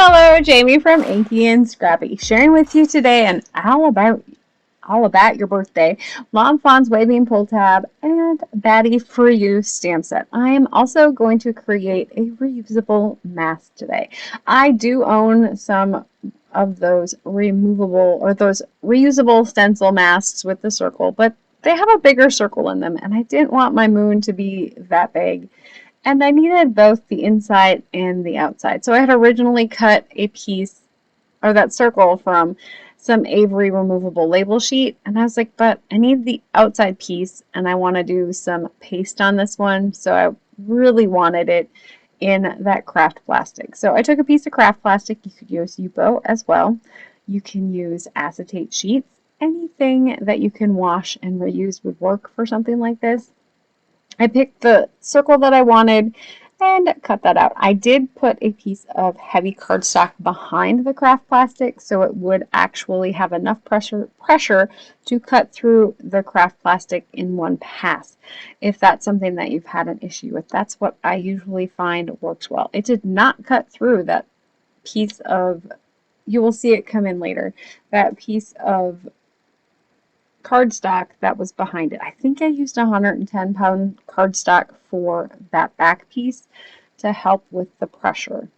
Hello, Jamie from Inky&Scrappy, sharing with you today an all about your birthday, Mom Fawn's waving pull tab, and Batty for you stamp set. I am also going to create a reusable mask today. I do own some of those removable or those reusable stencil masks with the circle, but they have a bigger circle in them, and I didn't want my moon to be that big. And I needed both the inside and the outside. So I had originally cut a piece, or that circle, from some Avery removable label sheet. And I was like, but I need the outside piece, and I want to do some paste on this one. So I really wanted it in that craft plastic. So I took a piece of craft plastic. You could use Yupo as well. You can use acetate sheets. Anything that you can wash and reuse would work for something like this. I picked the circle that I wanted and cut that out. I did put a piece of heavy cardstock behind the craft plastic so it would actually have enough pressure to cut through the craft plastic in one pass. If that's something that you've had an issue with, that's what I usually find works well. It did not cut through that piece of, you will see it come in later, that piece of cardstock that was behind it. I think I used 110-pound cardstock for that back piece to help with the pressure.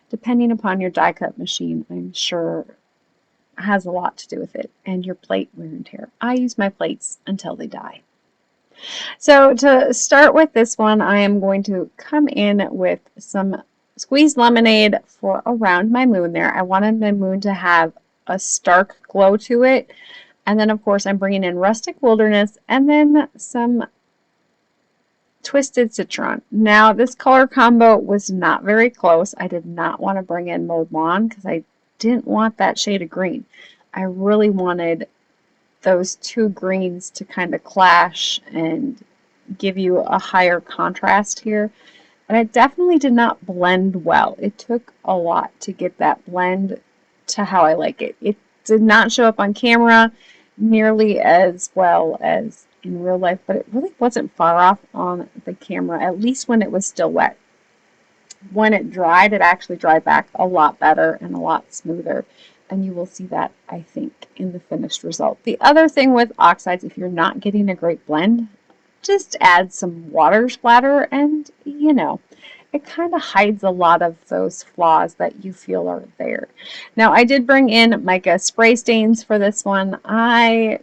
Depending upon your die cut machine, I'm sure has a lot to do with it, and your plate wear and tear. I use my plates until they die. So to start with this one, I am going to come in with some squeezed lemonade for around my moon there. I wanted my moon to have a stark glow to it. And then, of course, I'm bringing in Rustic Wilderness and then some Twisted Citron. Now, this color combo was not very close. I did not want to bring in Mowed Lawn because I didn't want that shade of green. I really wanted those two greens to kind of clash and give you a higher contrast here. And it definitely did not blend well. It took a lot to get that blend to how I like it. It did not show up on camera nearly as well as in real life, but it really wasn't far off on the camera, at least when it was still wet. When it dried, it actually dried back a lot better and a lot smoother, and you will see that, I think, in the finished result. The other thing with oxides, if you're not getting a great blend, just add some water splatter and, it kind of hides a lot of those flaws that you feel are there. Now, I did bring in Mica spray stains for this one. I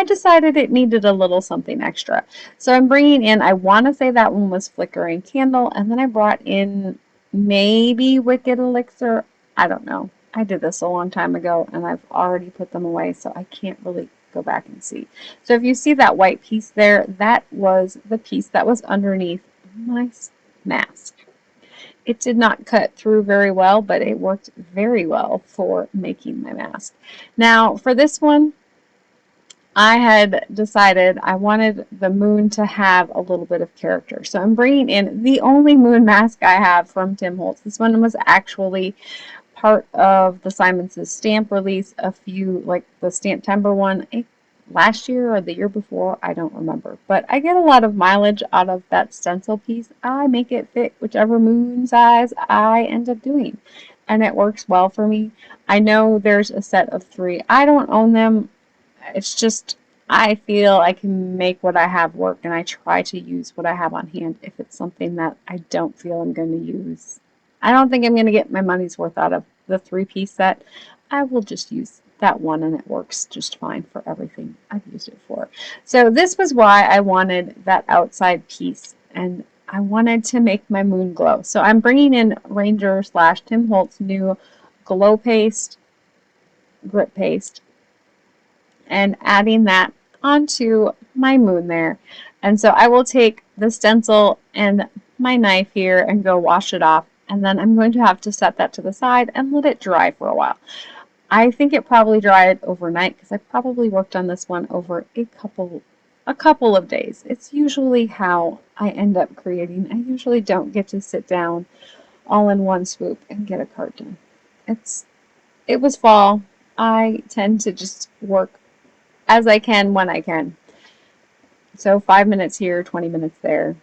decided it needed a little something extra. So I'm bringing in, I want to say that one was Flickering Candle, and then I brought in maybe Wicked Elixir. I don't know. I did this a long time ago, and I've already put them away, so I can't really go back and see. So if you see that white piece there, that was the piece that was underneath my mask. It did not cut through very well, but it worked very well for making my mask. Now, for this one, I had decided I wanted the moon to have a little bit of character. So I'm bringing in the only moon mask I have from Tim Holtz. This one was actually part of the Simons' stamp release, like the Stamptember one, last year or the year before, I don't remember. But I get a lot of mileage out of that stencil piece. I make it fit whichever moon size I end up doing, and it works well for me. I know there's a set of 3. I don't own them. It's just I feel I can make what I have work, and I try to use what I have on hand. If it's something that I don't feel I'm going to use, I don't think I'm going to get my money's worth out of the 3-piece set. I will just use that one, and it works just fine for everything I've used it for. So this was why I wanted that outside piece, and I wanted to make my moon glow. So I'm bringing in Ranger / Tim Holtz new glow paste, grip paste, and adding that onto my moon there. And so I will take the stencil and my knife here and go wash it off, and then I'm going to have to set that to the side and let it dry for a while. I think it probably dried overnight because I probably worked on this one over a couple of days. It's usually how I end up creating. I usually don't get to sit down all in one swoop and get a card done. It was fall. I tend to just work as I can when I can. So 5 minutes here, 20 minutes there,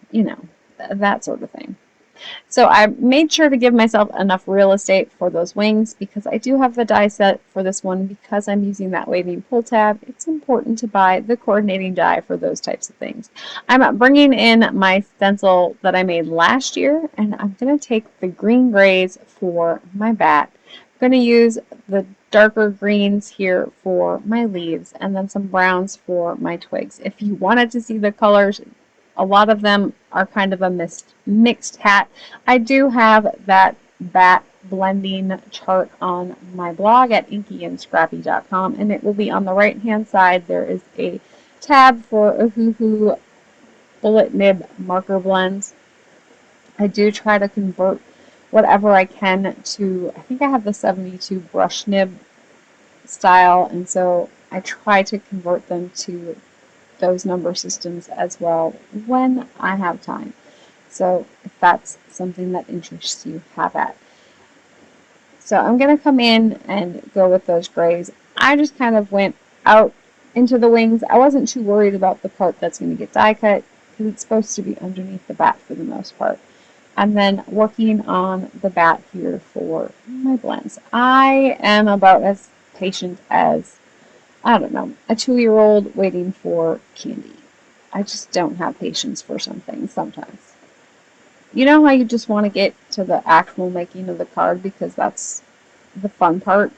that sort of thing. So I made sure to give myself enough real estate for those wings because I do have the die set for this one. Because I'm using that waving pull tab, it's important to buy the coordinating die for those types of things. I'm bringing in my stencil that I made last year, and I'm going to take the green grays for my bat. I'm going to use the darker greens here for my leaves, and then some browns for my twigs. If you wanted to see the colors, a lot of them are kind of a mixed hat. I do have that bat blending chart on my blog at InkyandScrappy.com, and it will be on the right hand side. There is a tab for Ohuhu bullet nib marker blends. I do try to convert whatever I can to, I think I have the 72 brush nib style, and so I try to convert them to those number systems as well when I have time. So if that's something that interests you, have at. So I'm going to come in and go with those grays. I just kind of went out into the wings. I wasn't too worried about the part that's going to get die cut because it's supposed to be underneath the bat for the most part. And then working on the bat here for my blends. I am about as patient as, I don't know, a 2-year-old waiting for candy. I just don't have patience for some things sometimes. You know how you just want to get to the actual making of the card because that's the fun part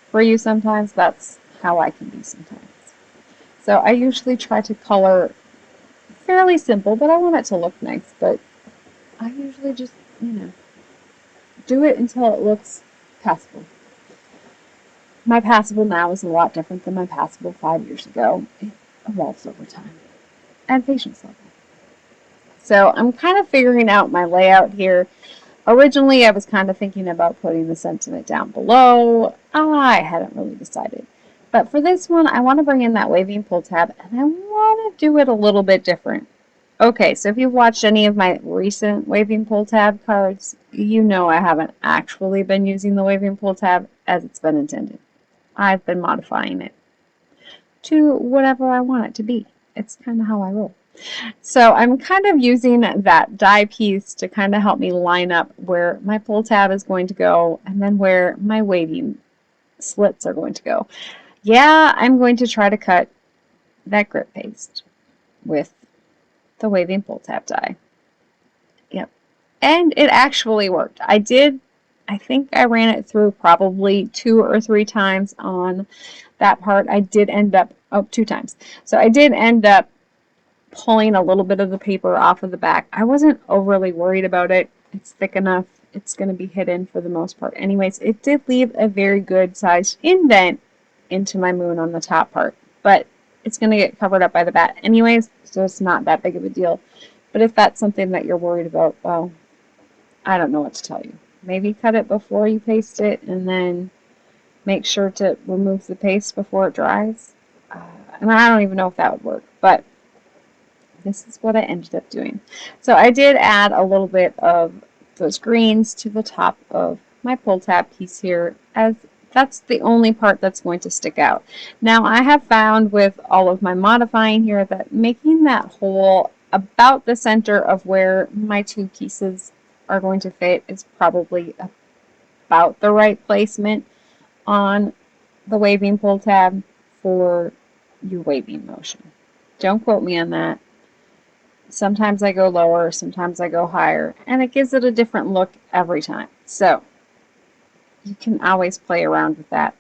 for you sometimes? That's how I can be sometimes. So I usually try to color fairly simple, but I want it to look nice. But I usually just, do it until it looks passable. My passable now is a lot different than my passable 5 years ago. It evolves over time. And patience level. So I'm kind of figuring out my layout here. Originally, I was kind of thinking about putting the sentiment down below. I hadn't really decided. But for this one, I want to bring in that waving pull tab, and I want to do it a little bit different. Okay, so if you've watched any of my recent waving pull tab cards, you know I haven't actually been using the waving pull tab as it's been intended. I've been modifying it to whatever I want it to be. It's kind of how I roll. So I'm kind of using that die piece to kind of help me line up where my pull tab is going to go and then where my waving slits are going to go. Yeah, I'm going to try to cut that grit paste with the waving pull tab die. Yep. And it actually worked. I think I ran it through probably 2 or 3 times on that part. I did end up, 2 times. So I did end up pulling a little bit of the paper off of the back. I wasn't overly worried about it. It's thick enough. It's going to be hidden for the most part. Anyways, it did leave a very good sized indent into my moon on the top part. But it's going to get covered up by the bat anyways, so it's not that big of a deal. But if that's something that you're worried about, well, I don't know what to tell you. Maybe cut it before you paste it and then make sure to remove the paste before it dries. And I don't even know if that would work, but this is what I ended up doing. So I did add a little bit of those greens to the top of my pull tab piece here, as that's the only part that's going to stick out. Now I have found with all of my modifying here that making that hole about the center of where my 2 pieces are going to fit is probably about the right placement on the waving pull tab for your waving motion. Don't quote me on that. Sometimes I go lower, sometimes I go higher, and it gives it a different look every time. So you can always play around with that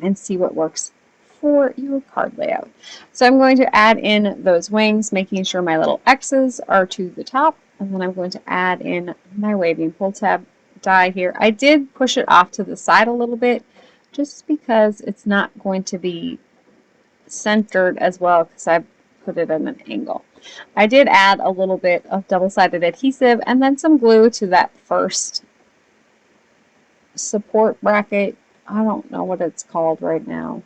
and see what works for your card layout. So I'm going to add in those wings, making sure my little X's are to the top, and then I'm going to add in my waving pull tab die here. I did push it off to the side a little bit just because it's not going to be centered as well because I put it at an angle. I did add a little bit of double-sided adhesive and then some glue to that first support bracket. I don't know what it's called right now.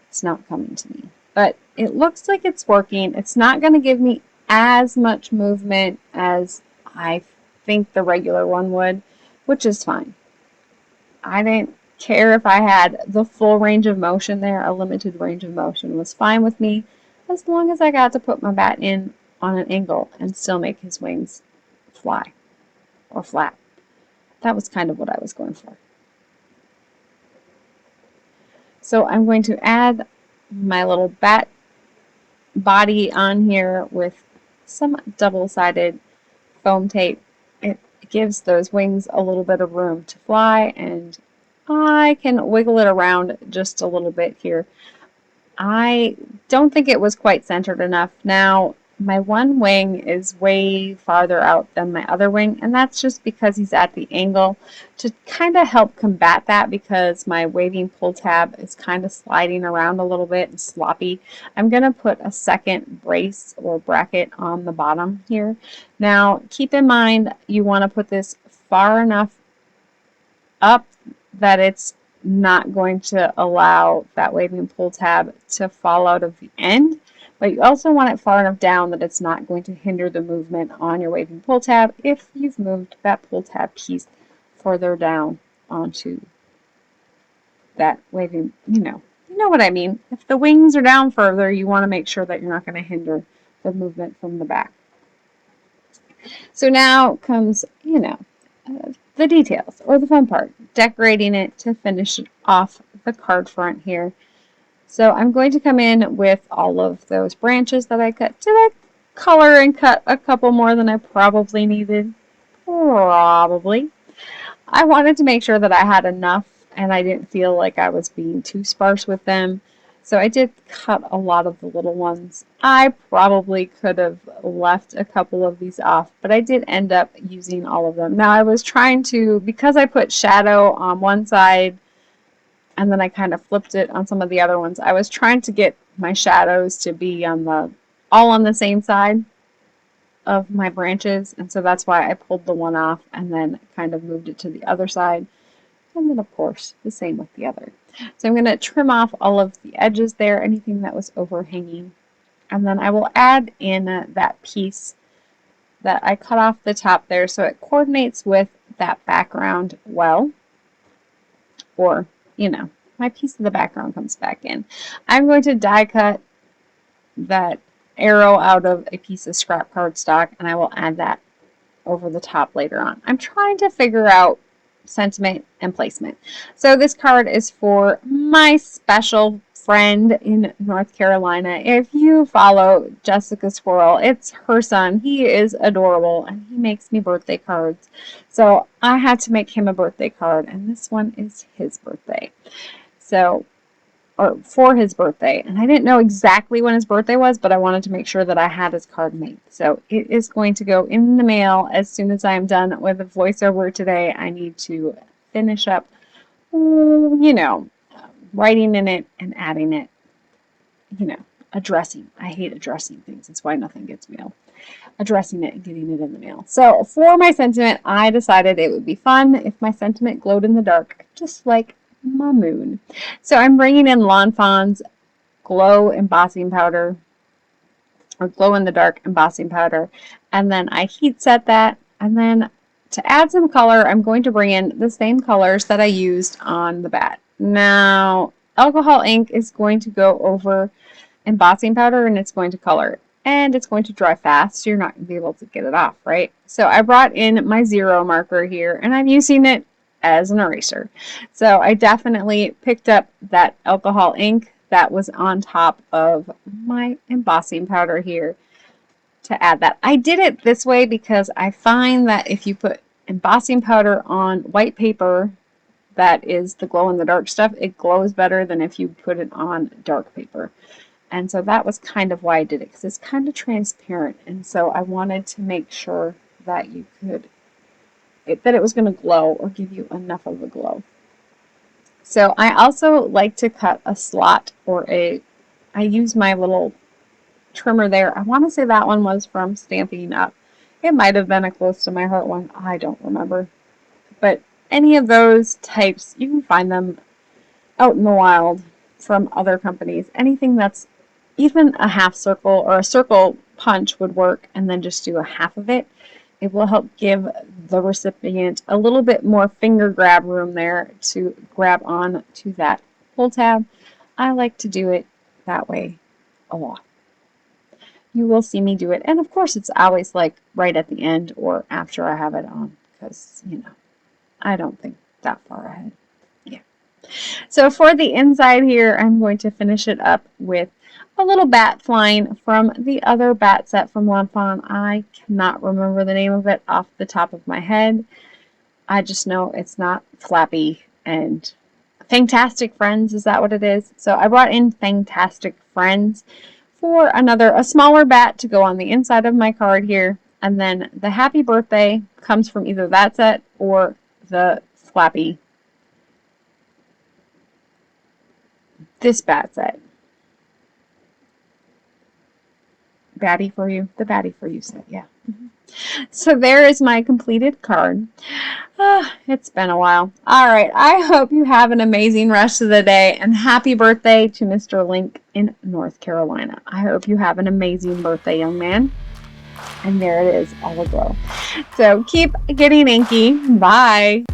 It's not coming to me. But it looks like it's working. It's not going to give me as much movement as I think the regular one would, which is fine. I didn't care if I had the full range of motion there. A limited range of motion was fine with me as long as I got to put my bat in on an angle and still make his wings fly. or flat. That was kind of what I was going for. So I'm going to add my little bat body on here with some double-sided foam tape. It gives those wings a little bit of room to fly, and I can wiggle it around just a little bit here. I don't think it was quite centered enough. Now, my one wing is way farther out than my other wing, and that's just because he's at the angle. To kind of help combat that, because my waving pull tab is kind of sliding around a little bit and sloppy, I'm going to put a second brace or bracket on the bottom here. Now, keep in mind you want to put this far enough up that it's not going to allow that waving pull tab to fall out of the end, but you also want it far enough down that it's not going to hinder the movement on your waving pull tab if you've moved that pull tab piece further down onto that waving, you know what I mean. If the wings are down further, you want to make sure that you're not going to hinder the movement from the back. So now comes, the details, or the fun part, decorating it to finish off the card front here. So I'm going to come in with all of those branches that I cut. Did I color and cut a couple more than I probably needed? Probably. I wanted to make sure that I had enough and I didn't feel like I was being too sparse with them. So I did cut a lot of the little ones. I probably could have left a couple of these off, but I did end up using all of them. Now I was trying to, because I put shadow on one side and then I kind of flipped it on some of the other ones, I was trying to get my shadows to be all on the same side of my branches, and so that's why I pulled the one off and then kind of moved it to the other side. And then, of course, the same with the other. So I'm going to trim off all of the edges there, anything that was overhanging. And then I will add in that piece that I cut off the top there so it coordinates with that background well. Or, my piece of the background comes back in. I'm going to die cut that arrow out of a piece of scrap cardstock, and I will add that over the top later on. I'm trying to figure out sentiment and placement. So this card is for my special friend in North Carolina. If you follow Jessica Squirrel, it's her son. He is adorable and he makes me birthday cards. So I had to make him a birthday card, and this one is his birthday. So, or for his birthday. And I didn't know exactly when his birthday was, but I wanted to make sure that I had his card made. So it is going to go in the mail as soon as I am done with the voiceover today. I need to finish up, writing in it and adding it, addressing. I hate addressing things. That's why nothing gets mailed. Addressing it and getting it in the mail. So for my sentiment, I decided it would be fun if my sentiment glowed in the dark, just like my moon. So I'm bringing in Lawn Fawn's glow embossing powder, or glow in the dark embossing powder, and then I heat set that, and then to add some color, I'm going to bring in the same colors that I used on the bat. Now, alcohol ink is going to go over embossing powder and it's going to color it. And it's going to dry fast, so you're not going to be able to get it off, right? So I brought in my 0 marker here, and I'm using it as an eraser. So I definitely picked up that alcohol ink that was on top of my embossing powder here to add that. I did it this way because I find that if you put embossing powder on white paper that is the glow-in-the-dark stuff, it glows better than if you put it on dark paper. And so that was kind of why I did it, because it's kind of transparent. And so I wanted to make sure that you could, that it was going to glow or give you enough of a glow. So I also like to cut a slot, or I use my little trimmer there. I want to say that one was from Stamping Up. It might have been a Close to My Heart one. I don't remember. But any of those types, you can find them out in the wild from other companies. Anything that's even a half circle or a circle punch would work, and then just do a half of it. It will help give the recipient a little bit more finger grab room there to grab on to that pull tab. I like to do it that way a lot. You will see me do it, and of course it's always like right at the end or after I have it on, because, you know, I don't think that far ahead. Yeah. So for the inside here, I'm going to finish it up with a little bat flying from the other bat set from Fawn. I cannot remember the name of it off the top of my head. I just know it's not Flappy and Fangtastic Friends. Is that what it is? So I brought in Fangtastic Friends for a smaller bat to go on the inside of my card here. And then the happy birthday comes from either that set or the Flappy. This bat set. Batty for you. The Batty for you set, yeah. So there is my completed card. It's been a while. All right. I hope you have an amazing rest of the day, and happy birthday to Mr. Link in North Carolina. I hope you have an amazing birthday, young man. And there it is, all aglow. So keep getting inky. Bye.